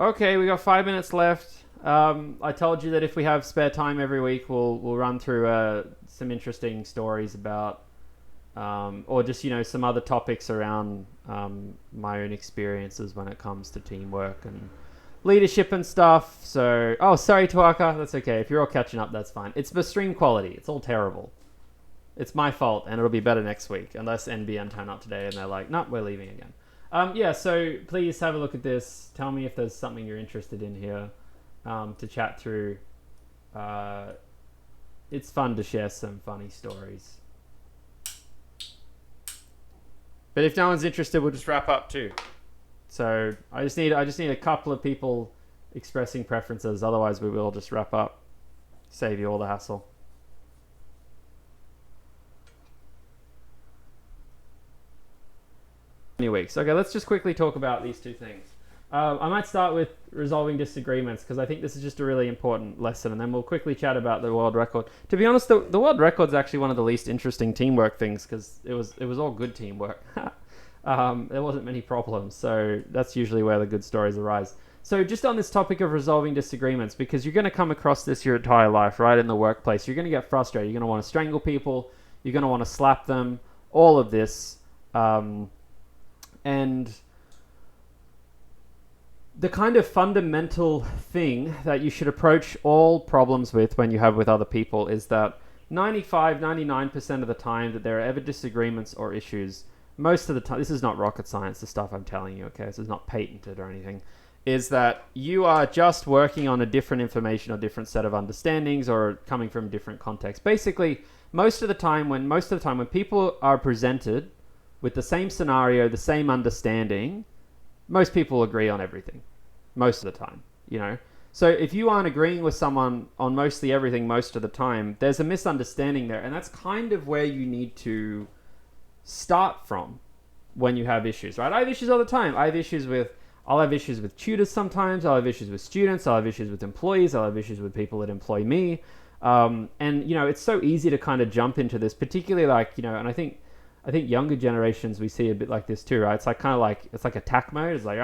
Okay, we got 5 minutes left. I told you that if we have spare time every week, we'll run through some interesting stories about, or just some other topics around my own experiences when it comes to teamwork and leadership and stuff. So, oh, sorry, Tuaka, that's okay. If you're all catching up, that's fine. It's the stream quality. It's all terrible. It's my fault, and it'll be better next week, unless NBN turn up today and they're like, nope, we're leaving again. Yeah, so please have a look at this. Tell me if there's something you're interested in here to chat through. It's fun to share some funny stories. But if no one's interested, we'll just wrap up too. So I just need a couple of people expressing preferences. Otherwise, we will just wrap up. Save you all the hassle. Weeks. Okay, let's just quickly talk about these two things. I might start with resolving disagreements because I think this is just a really important lesson, and then we'll quickly chat about the world record. To be honest, the world record is actually one of the least interesting teamwork things because it was all good teamwork. There wasn't many problems, so that's usually where the good stories arise. So just on this topic of resolving disagreements, because you're going to come across this your entire life, right? In the workplace, you're going to get frustrated. You're going to want to strangle people. You're going to want to slap them. All of this. And the kind of fundamental thing that you should approach all problems with when you have with other people is that 99% of the time that there are ever disagreements or issues, most of the time, this is not rocket science, the stuff I'm telling you, okay? This is not patented or anything, is that you are just working on a different information or different set of understandings or coming from different contexts. Basically, most of the time when people are presented with the same scenario, the same understanding, most people agree on everything. Most of the time, So if you aren't agreeing with someone on mostly everything most of the time, there's a misunderstanding there. And that's kind of where you need to start from when you have issues, right? I have issues all the time. I'll have issues with tutors sometimes. I'll have issues with students. I'll have issues with employees. I'll have issues with people that employ me. And, it's so easy to kind of jump into this, particularly and I think younger generations, we see a bit like this too, right? It's like attack mode. It's like,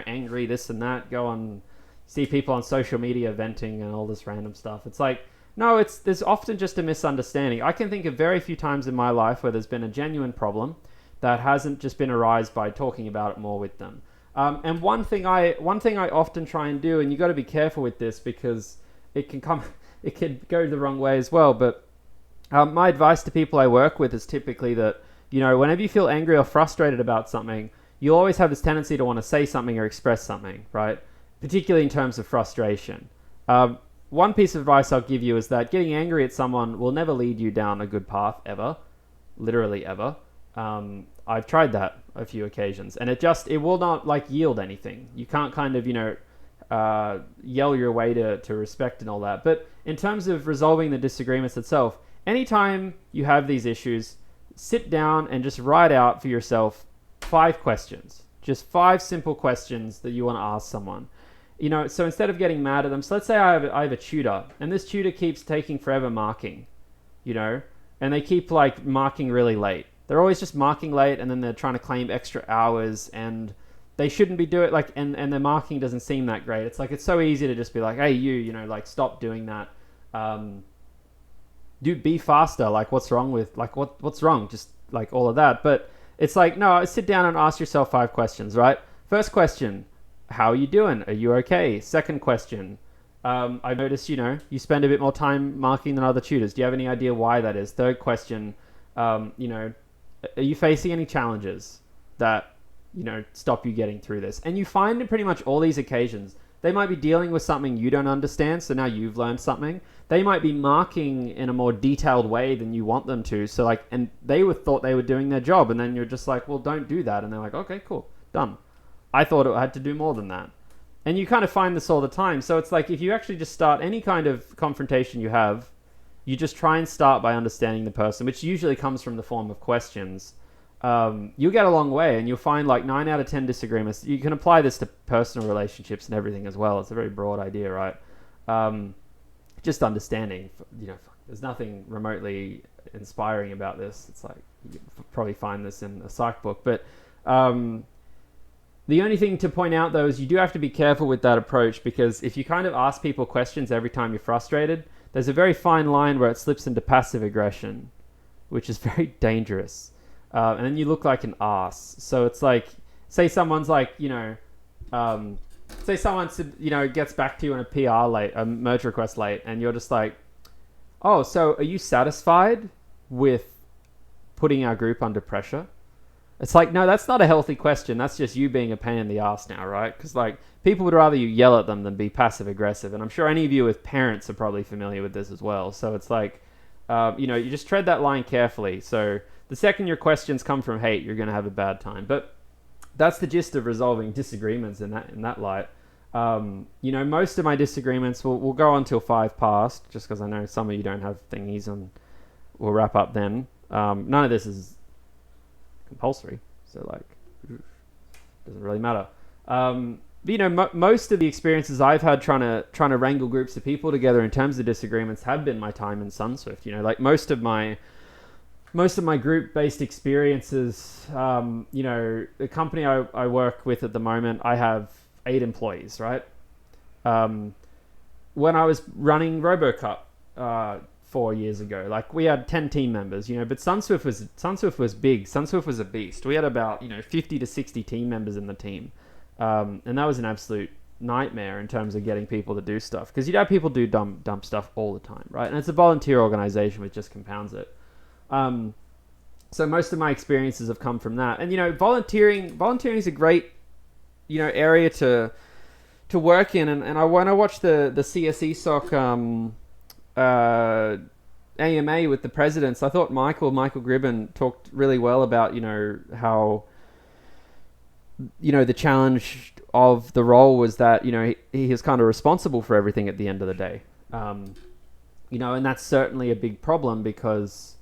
angry, this and that. Go on, see people on social media venting and all this random stuff. It's like, no, there's often just a misunderstanding. I can think of very few times in my life where there's been a genuine problem that hasn't just been arised by talking about it more with them. And one thing I often try and do, and you got to be careful with this because it can go the wrong way as well. But my advice to people I work with is typically that, whenever you feel angry or frustrated about something, you always have this tendency to want to say something or express something, right? Particularly in terms of frustration. One piece of advice I'll give you is that getting angry at someone will never lead you down a good path, ever. Literally ever. I've tried that a few occasions, and it will not yield anything. You can't kind of, yell your way to respect and all that. But in terms of resolving the disagreements itself, anytime you have these issues, sit down and just write out for yourself 5 questions. Just 5 simple questions that you want to ask someone. So instead of getting mad at them, so let's say I have a tutor, and this tutor keeps taking forever marking, and they keep marking really late. They're always just marking late, and then they're trying to claim extra hours, and they shouldn't be doing and their marking doesn't seem that great. It's so easy to just be like, hey, stop doing that. Be faster. What's wrong with what's wrong? Just all of that. But it's no, sit down and ask yourself 5 questions, right? First question, how are you doing? Are you okay? Second question, I've noticed, you spend a bit more time marking than other tutors. Do you have any idea why that is? Third question, are you facing any challenges that, stop you getting through this? And you find in pretty much all these occasions, they might be dealing with something you don't understand, so now you've learned something. They might be marking in a more detailed way than you want them to. So and they thought they were doing their job, and then you're just like, well, don't do that. And they're like, okay, cool, done. I thought it had to do more than that. And you kind of find this all the time. So it's if you actually just start any kind of confrontation you have, you just try and start by understanding the person, which usually comes from the form of questions. You'll get a long way, and you'll find 9 out of 10 disagreements. You can apply this to personal relationships and everything as well. It's a very broad idea, right? Just understanding, there's nothing remotely inspiring about this. It's you can probably find this in a psych book, but The only thing to point out though is you do have to be careful with that approach, because if you kind of ask people questions every time you're frustrated, there's a very fine line where it slips into passive aggression, which is very dangerous. And then you look like an ass. So it's like, say someone's like, say someone gets back to you on a PR late, a merge request late, and you're just like, oh, so are you satisfied with putting our group under pressure? It's like, no, that's not a healthy question. That's just you being a pain in the ass now, right? Because like, people would rather you yell at them than be passive aggressive. And I'm sure any of you with parents are probably familiar with this as well. So it's like, you just tread that line carefully. So the second your questions come from hate, you're going to have a bad time. But that's the gist of resolving disagreements in that light. Most of my disagreements will go on till 5 past, just because I know some of you don't have thingies, and we'll wrap up then. None of this is compulsory, so like, doesn't really matter. Most of the experiences I've had trying to wrangle groups of people together in terms of disagreements have been my time in SunSwift. Like most of my group-based experiences, the company I work with at the moment, I have 8 employees, right? When I was running RoboCup 4 years ago, like we had 10 team members, but SunSwift was big. SunSwift was a beast. We had about 50 to 60 team members in the team, and that was an absolute nightmare in terms of getting people to do stuff, because you'd have people do dumb stuff all the time, right? And it's a volunteer organization, which just compounds it. So most of my experiences have come from that, and volunteering is a great area to work in, and when I watched the CSE SOC AMA with the presidents, I thought Michael Gribben talked really well about how the challenge of the role was that he was kind of responsible for everything at the end of the day, and that's certainly a big problem, because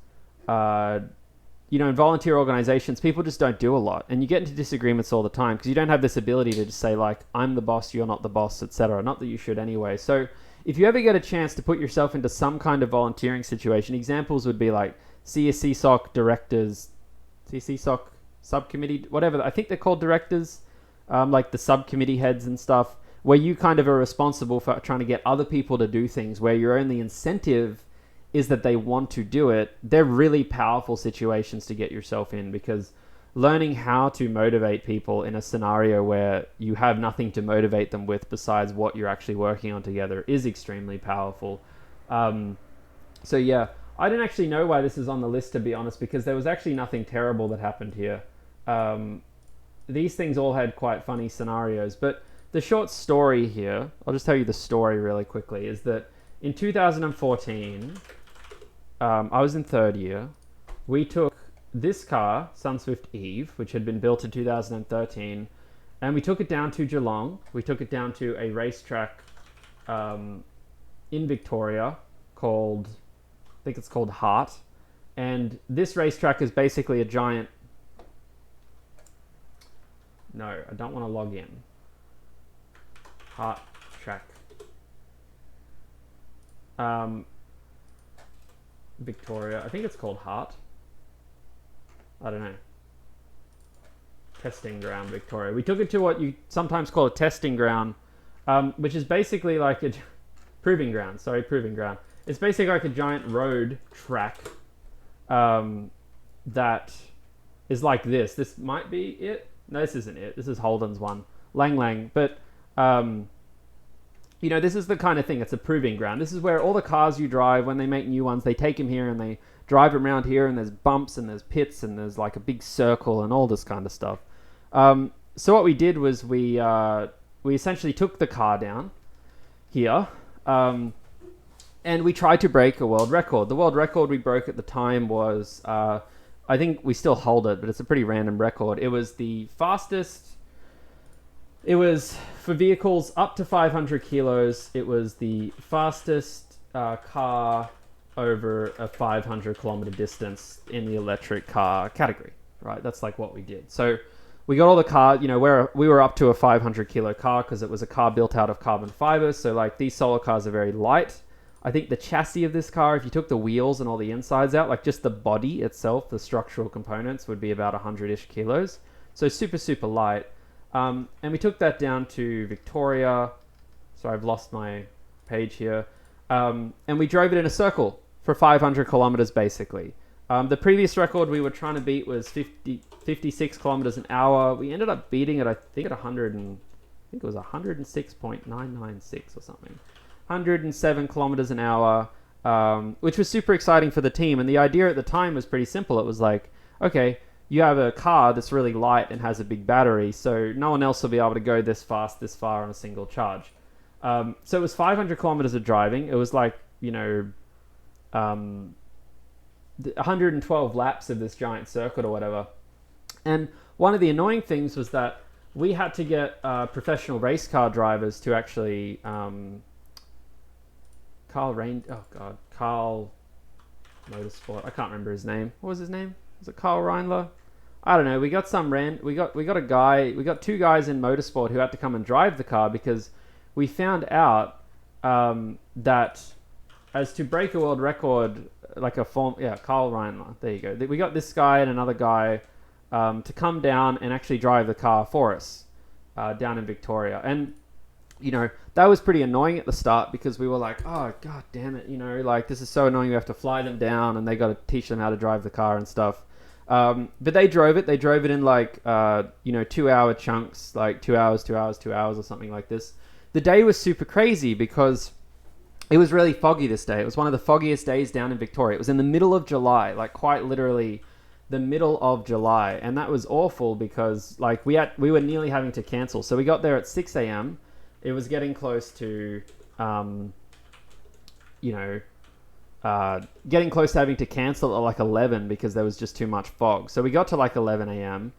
in volunteer organizations, people just don't do a lot, and you get into disagreements all the time because you don't have this ability to just say like, I'm the boss, you're not the boss, etc. Not that you should anyway. So if you ever get a chance to put yourself into some kind of volunteering situation, examples would be like CSE SOC directors, CSE SOC subcommittee, whatever. I think they're called directors, like the subcommittee heads and stuff, where you kind of are responsible for trying to get other people to do things, where your only incentive is that they want to do it. They're really powerful situations to get yourself in, because learning how to motivate people in a scenario where you have nothing to motivate them with besides what you're actually working on together is extremely powerful. So yeah, I don't actually know why this is on the list, to be honest, because there was actually nothing terrible that happened here. These things all had quite funny scenarios, but the short story here, I'll just tell you the story really quickly, is that in 2014, I was in 3rd year. We took this car, SunSwift Eve, which had been built in 2013, and we took it down to Geelong. We took it down to a racetrack in Victoria called, I think it's called Hart. And this racetrack is basically a giant... No, I don't want to log in. Hart track. Victoria, I think it's called Hart. I don't know. Testing ground, Victoria. We took it to what you sometimes call a testing ground, which is basically like a proving ground. It's basically like a giant road track that is like this. This might be it. No, this isn't it. This is Holden's one. Lang. But, this is the kind of thing. It's a proving ground. This is where all the cars you drive, when they make new ones, they take them here and they drive them around here, and there's bumps and there's pits and there's like a big circle and all this kind of stuff. So what we did was we essentially took the car down here, and we tried to break a world record. The world record we broke at the time was, I think we still hold it, but it's a pretty random record. It was the fastest. It was for vehicles up to 500 kilos. It was the fastest car over a 500 kilometer distance in the electric car category, right? That's like what we did. So we got all the car, where we were up to a 500 kilo car because it was a car built out of carbon fiber. So like these solar cars are very light. I think the chassis of this car, if you took the wheels and all the insides out, like just the body itself, the structural components would be about 100-ish kilos. So super, super light. And we took that down to Victoria. So I've lost my page here. And we drove it in a circle for 500 kilometers basically. The previous record we were trying to beat was 56 kilometers an hour. We ended up beating it, I think, at 106.996 or something. 107 kilometers an hour, which was super exciting for the team. And the idea at the time was pretty simple. It was like, okay, you have a car that's really light and has a big battery, so no one else will be able to go this fast, this far on a single charge. So it was 500 kilometers of driving. It was like, 112 laps of this giant circuit or whatever. And one of the annoying things was that we had to get professional race car drivers to actually Carl Motorsport. I can't remember his name. What was his name? Was it Carl Reindler? I don't know. We got two guys in motorsport who had to come and drive the car because we found out that as to break a world record, Carl Reindler. There you go. We got this guy and another guy to come down and actually drive the car for us down in Victoria. And that was pretty annoying at the start because we were like, oh god damn it, this is so annoying. We have to fly them down and they got to teach them how to drive the car and stuff. But they drove it in 2 hour chunks, like 2 hours, 2 hours, 2 hours or something like this. The day was super crazy because it was really foggy this day. It was one of the foggiest days down in Victoria. It was in the middle of July, like quite literally the middle of July. And that was awful because we were nearly having to cancel. So we got there at 6 a.m. It was getting close to, getting close to having to cancel at like 11 because there was just too much fog. So we got to like 11 a.m.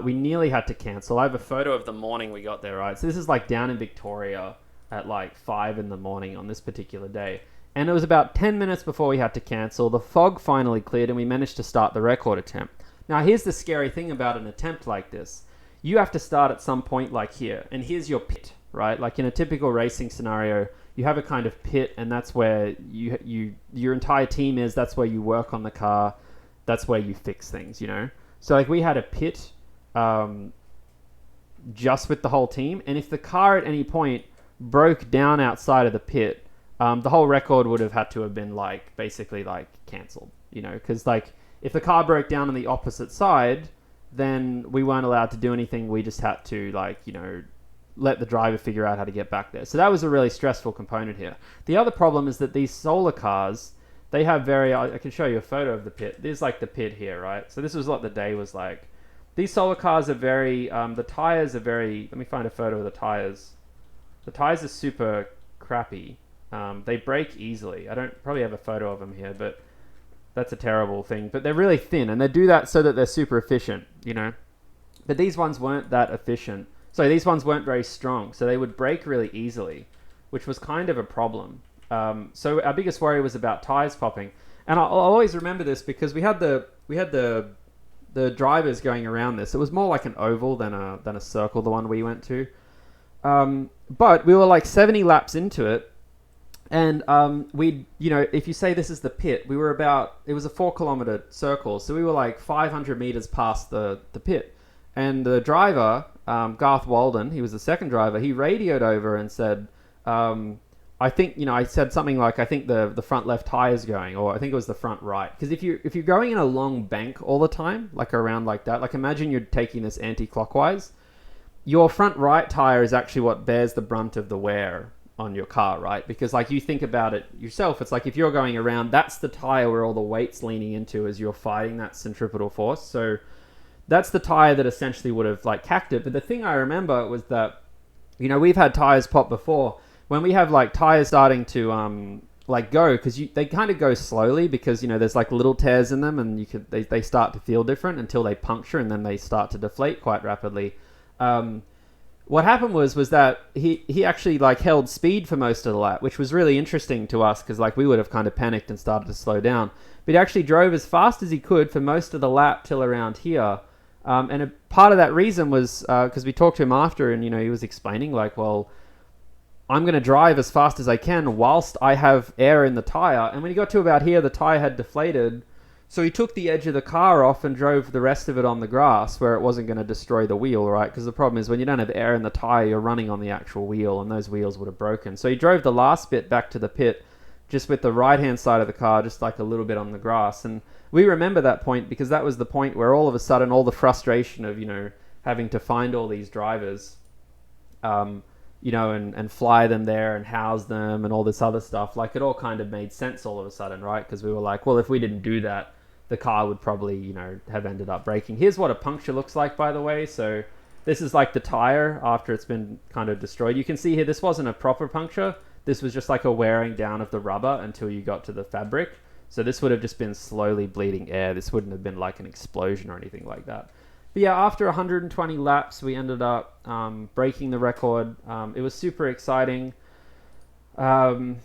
We nearly had to cancel. I have a photo of the morning we got there, right? So this is like down in Victoria at like 5 in the morning on this particular day. And it was about 10 minutes before we had to cancel. The fog finally cleared and we managed to start the record attempt. Now here's the scary thing about an attempt like this. You have to start at some point like here. And here's your pit, right? Like in a typical racing scenario, you have a kind of pit and that's where your entire team is. That's where you work on the car. That's where you fix things, So like we had a pit just with the whole team. And if the car at any point broke down outside of the pit, the whole record would have had to have been basically cancelled, because if the car broke down on the opposite side, then we weren't allowed to do anything. We just had to let the driver figure out how to get back there. So that was a really stressful component here. The other problem is that these solar cars, they have I can show you a photo of the pit. There's the pit here, right? So this was what the day was like. These solar cars are very, the tires are very, let me find a photo of the tires. The tires are super crappy. They break easily. I don't probably have a photo of them here, but that's a terrible thing. But they're really thin, and they do that so that they're super efficient, But these ones weren't that efficient. So these ones weren't very strong, so they would break really easily, which was kind of a problem. So our biggest worry was about tires popping, and I'll always remember this because we had the drivers going around this. It was more like an oval than a circle, the one we went to. But we were 70 laps into it. And if you say this is the pit, it was a 4 kilometer circle. So we were 500 meters past the pit. And the driver, Garth Walden, he was the second driver, he radioed over and said, I think, I said something like, I think the front left tire is going, or I think it was the front right. Because if you're going in a long bank all the time, around like that, imagine you're taking this anti-clockwise, your front right tire is actually what bears the brunt of the wear on your car, right? Because you think about it yourself, it's if you're going around, that's the tire where all the weight's leaning into as you're fighting that centripetal force. So that's the tire that essentially would have cacked it. But the thing I remember was that, we've had tires pop before. When we have tires starting to go, because they kind of go slowly because there's little tears in them and they start to feel different until they puncture and then they start to deflate quite rapidly. What happened was that he actually held speed for most of the lap, which was really interesting to us because we would have kind of panicked and started to slow down. But he actually drove as fast as he could for most of the lap till around here. And a part of that reason was because we talked to him after and he was explaining well, I'm going to drive as fast as I can whilst I have air in the tire. And when he got to about here, the tire had deflated. So he took the edge of the car off and drove the rest of it on the grass where it wasn't going to destroy the wheel, right? Because the problem is when you don't have air in the tire, you're running on the actual wheel, and those wheels would have broken. So he drove the last bit back to the pit just with the right-hand side of the car, just like a little bit on the grass. And we remember that point because that was the point where all of a sudden all the frustration of, having to find all these drivers, and fly them there and house them and all this other stuff, like it all kind of made sense all of a sudden, right? Because we were like, well, if we didn't do that, the car would probably, have ended up breaking. Here's what a puncture looks like, by the way. So this is like the tire after it's been kind of destroyed. You can see here, this wasn't a proper puncture. This was just like a wearing down of the rubber until you got to the fabric. So this would have just been slowly bleeding air. This wouldn't have been like an explosion or anything like that. But yeah, after 120 laps, we ended up breaking the record. It was super exciting. That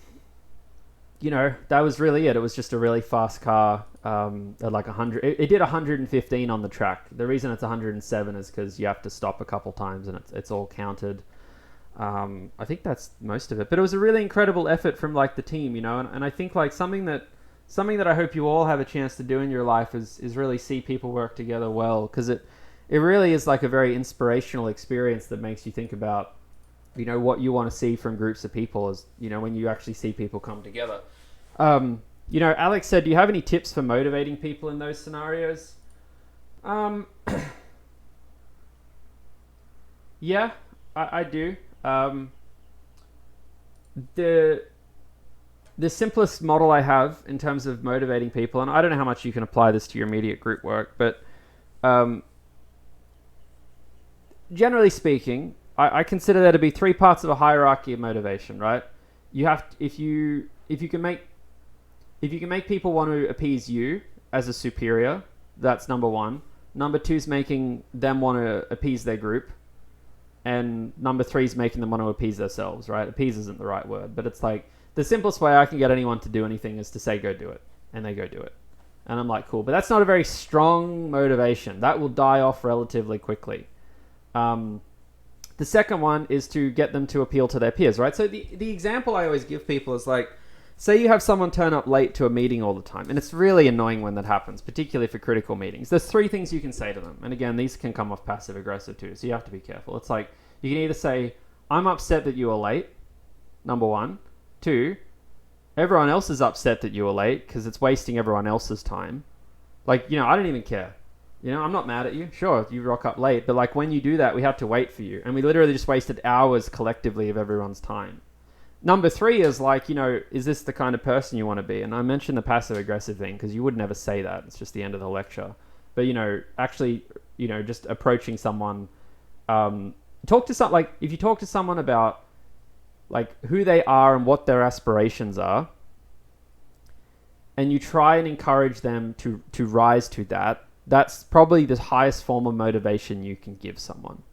was really it. It was just a really fast car at like 100. It did 115 on the track. The reason it's 107 is because you have to stop a couple times and it's all counted. I think that's most of it. But it was a really incredible effort from like the team, and I think like something that I hope you all have a chance to do in your life is really see people work together well, because it really is like a very inspirational experience that makes you think about what you want to see from groups of people is, when you actually see people come together. Alex said, do you have any tips for motivating people in those scenarios? Yeah, I do. The simplest model I have in terms of motivating people, and I don't know how much you can apply this to your immediate group work, but generally speaking, I consider there to be three parts of a hierarchy of motivation, right? You have to, if you can make people want to appease you as a superior, that's number one. Number two is making them want to appease their group. And number three is making them want to appease themselves, right? Appease isn't the right word, but it's like the simplest way I can get anyone to do anything is to say, go do it. And they go do it. And I'm like, cool. But that's not a very strong motivation. That will die off relatively quickly. The second one is to get them to appeal to their peers, right? So the example I always give people is like, say you have someone turn up late to a meeting all the time. And it's really annoying when that happens, particularly for critical meetings. There's three things you can say to them. And again, these can come off passive aggressive too. So you have to be careful. It's like, you can either say, I'm upset that you are late. Number one. Two, everyone else is upset that you are late because it's wasting everyone else's time. Like, I don't even care. I'm not mad at you. Sure, you rock up late. But like when you do that, we have to wait for you. And we literally just wasted hours collectively of everyone's time. Number three is like, is this the kind of person you want to be? And I mentioned the passive aggressive thing because you would never say that. It's just the end of the lecture. But, actually, just approaching someone, if you talk to someone about like who they are and what their aspirations are, and you try and encourage them to rise to that, that's probably the highest form of motivation you can give someone.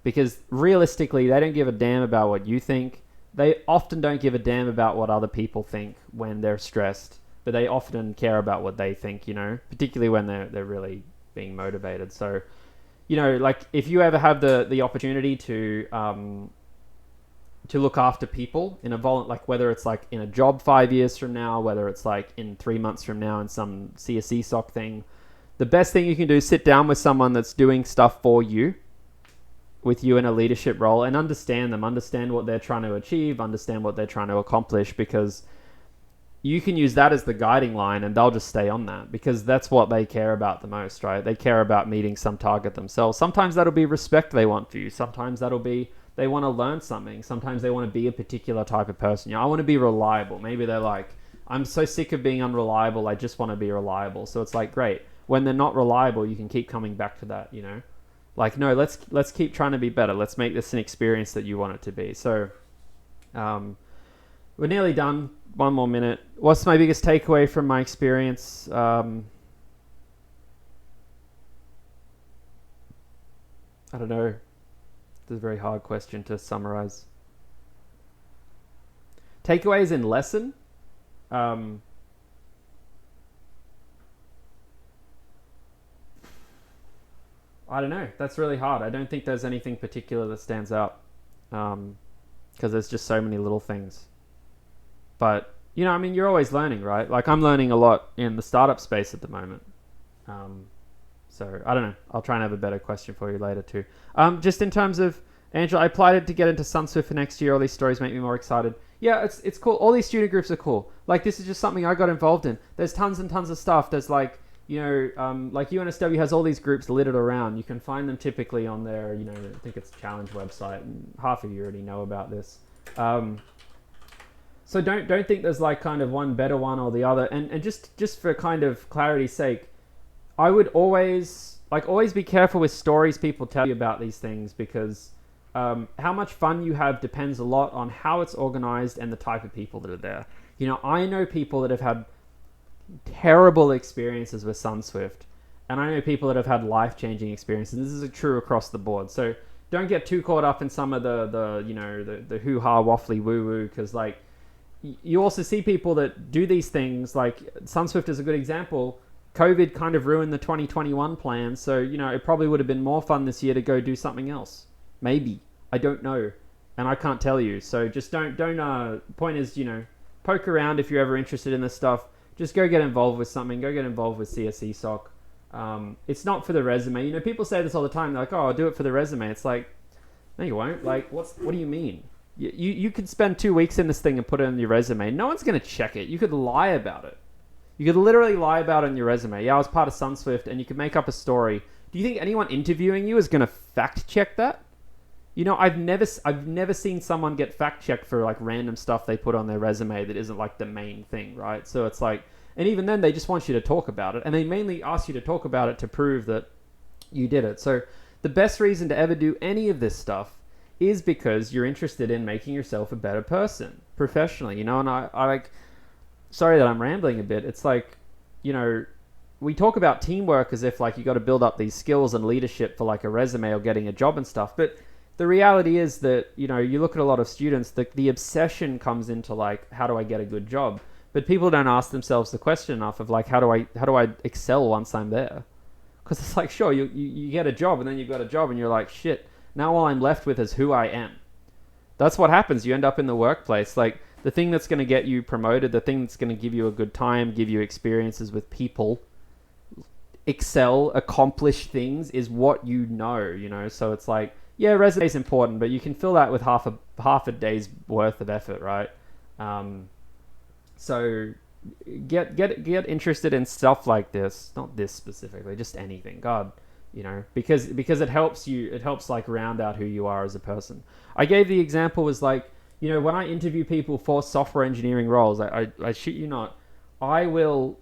Because realistically, they don't give a damn about what you think. They often don't give a damn about what other people think when they're stressed, but they often care about what they think, particularly when they're really being motivated. So, like if you ever have the opportunity to look after people in a like whether it's like in a job 5 years from now, whether it's like in 3 months from now in some CSE SOC thing, the best thing you can do is sit down with someone that's doing stuff for you, with you in a leadership role, and understand them, understand what they're trying to achieve, understand what they're trying to accomplish, because you can use that as the guiding line and they'll just stay on that because that's what they care about the most, right? They care about meeting some target themselves. Sometimes that'll be respect they want for you. Sometimes that'll be they want to learn something. Sometimes they want to be a particular type of person. I want to be reliable. Maybe they're like, I'm so sick of being unreliable. I just want to be reliable. So it's like, great. When they're not reliable, you can keep coming back to that, Like, no, let's keep trying to be better. Let's make this an experience that you want it to be. So, we're nearly done. One more minute. What's my biggest takeaway from my experience? I don't know. It's a very hard question to summarize. Takeaways in lesson. I don't know. That's really hard. I don't think there's anything particular that stands out because there's just so many little things. But I mean, you're always learning, right? Like I'm learning a lot in the startup space at the moment. Um, so I don't know. I'll try and have a better question for you later too. Just in terms of Angela, I applied it to get into SunSwift for next year. All these stories make me more excited. Yeah, it's cool. All these student groups are cool. Like this is just something I got involved in. There's tons and tons of stuff. There's like like UNSW has all these groups littered around. You can find them typically on their I think it's Challenge website. And half of you already know about this. So don't think there's like kind of one better one or the other. And just for kind of clarity's sake, I would always be careful with stories people tell you about these things because how much fun you have depends a lot on how it's organized and the type of people that are there. I know people that have had terrible experiences with SunSwift, and I know people that have had life-changing experiences. This is true across the board. So don't get too caught up in some of the hoo-ha waffly woo-woo because like you also see people that do these things. Like SunSwift is a good example. COVID kind of ruined the 2021 plan, so it probably would have been more fun this year to go do something else. Maybe. I don't know, and I can't tell you. So just don't. Point is, poke around if you're ever interested in this stuff. Just go get involved with something. Go get involved with CSE SOC. It's not for the resume. People say this all the time. They're like, "Oh, I'll do it for the resume." It's like, no, you won't. Like, what do you mean? You could spend 2 weeks in this thing and put it on your resume. No one's going to check it. You could lie about it. You could literally lie about it in your resume. Yeah, I was part of SunSwift, and you could make up a story. Do you think anyone interviewing you is going to fact check that? I've never seen someone get fact checked for like random stuff they put on their resume that isn't like the main thing, right? So it's like, and even then they just want you to talk about it, and they mainly ask you to talk about it to prove that you did it. So the best reason to ever do any of this stuff is because you're interested in making yourself a better person professionally, and I like, sorry that I'm rambling a bit. It's like, we talk about teamwork as if like you got to build up these skills and leadership for like a resume or getting a job and stuff, but the reality is that, you look at a lot of students, the obsession comes into like, how do I get a good job? But people don't ask themselves the question enough of like, how do I excel once I'm there? Because it's like, sure, you get a job and then you've got a job and you're like, shit, now all I'm left with is who I am. That's what happens. You end up in the workplace. Like the thing that's going to get you promoted, the thing that's going to give you a good time, give you experiences with people, excel, accomplish things is what So it's like, yeah, resume is important, but you can fill that with half a day's worth of effort, right? So get interested in stuff like this, not this specifically, just anything. God, because it helps you. It helps like round out who you are as a person. I gave the example was like, when I interview people for software engineering roles, I shit you not, I will,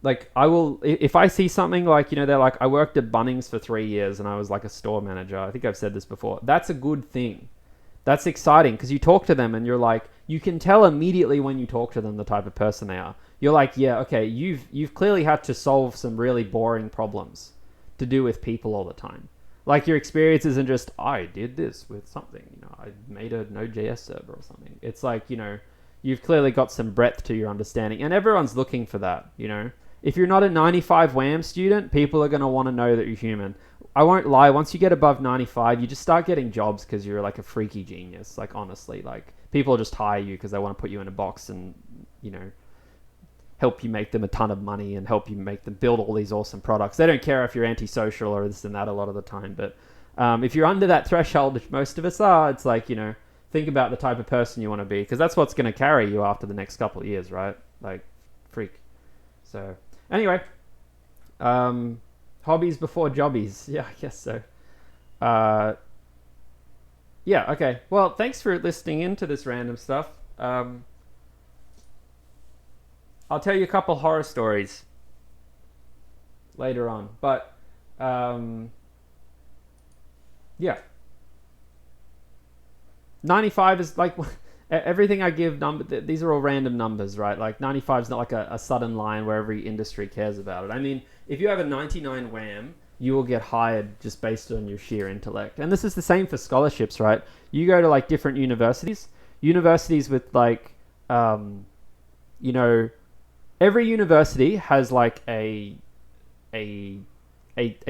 if I see something like, they're like, I worked at Bunnings for 3 years and I was like a store manager. I think I've said this before. That's a good thing. That's exciting because you talk to them and you're like, you can tell immediately when you talk to them the type of person they are. You're like, yeah, okay, you've clearly had to solve some really boring problems to do with people all the time. Like your experience isn't just, I did this with something, I made a Node.js server or something. It's like, you've clearly got some breadth to your understanding and everyone's looking for that, If you're not a 95 WAM student, people are going to want to know that you're human. I won't lie, once you get above 95, you just start getting jobs because you're like a freaky genius. Like honestly, like people just hire you because they want to put you in a box and, help you make them a ton of money and help you make them build all these awesome products. They don't care if you're antisocial or this and that a lot of the time. But if you're under that threshold, which most of us are, it's like, think about the type of person you want to be because that's what's going to carry you after the next couple of years, right? Like, freak. So... Anyway, hobbies before jobbies. Yeah, I guess so. Yeah, okay. Well, thanks for listening in to this random stuff. I'll tell you a couple horror stories later on. But, yeah. 95 is like... Everything I give, these are all random numbers, right? Like 95 is not like a sudden line where every industry cares about it. I mean, if you have a 99 WAM, you will get hired just based on your sheer intellect. And this is the same for scholarships, right? You go to like different universities with like, every university has like a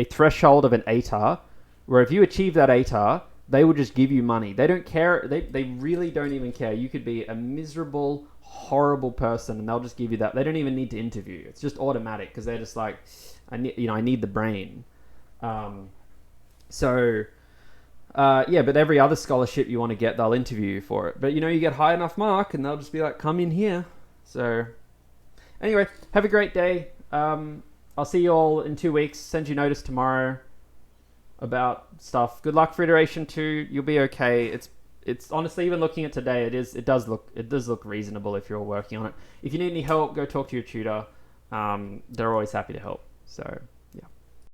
threshold of an ATAR, where if you achieve that ATAR, They will just give you money. They don't care. They really don't even care. You could be a miserable, horrible person, and they'll just give you that. They don't even need to interview. It's just automatic because they're just like, I need the brain. But every other scholarship you want to get, they'll interview you for it. But you get high enough mark, and they'll just be like, come in here. So anyway, have a great day. I'll see you all in 2 weeks. Send you notice tomorrow about stuff. Good luck for iteration 2. You'll be okay. It's honestly, even looking at today, it does look reasonable if you're all working on it. If you need any help, go talk to your tutor. They're always happy to help. So